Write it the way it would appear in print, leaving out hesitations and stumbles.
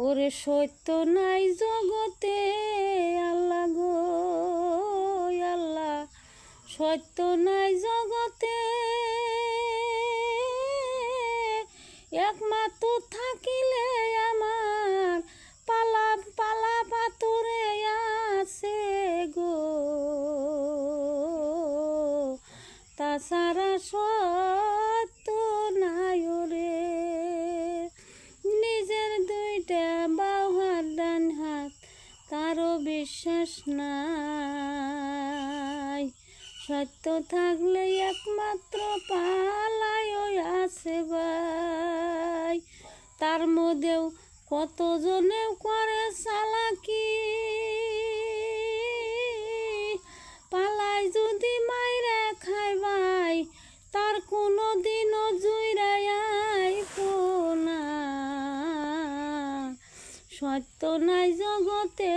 ওরে সত্য নাই জগতে আল্লাহ গো আল্লাহ, সত্য নাই জগতে, একমাত্র থাকিলে আমার পালা পালা পাথরে আছে গো, তাছাড়া সত্য নাই রে। নিজের দুইটা বাউ হাত ডান হাত তারও বিশ্বাস নাই, সত্য থাকলে একমাত্র পালায় আছে ভাই। তার মধ্যেও কতজনেও করে চালাকি, পালাই যদি মাইরা খায় ভাই তার কোনো দিনও জুইরাই আইবো না। সত্য নাই জগতে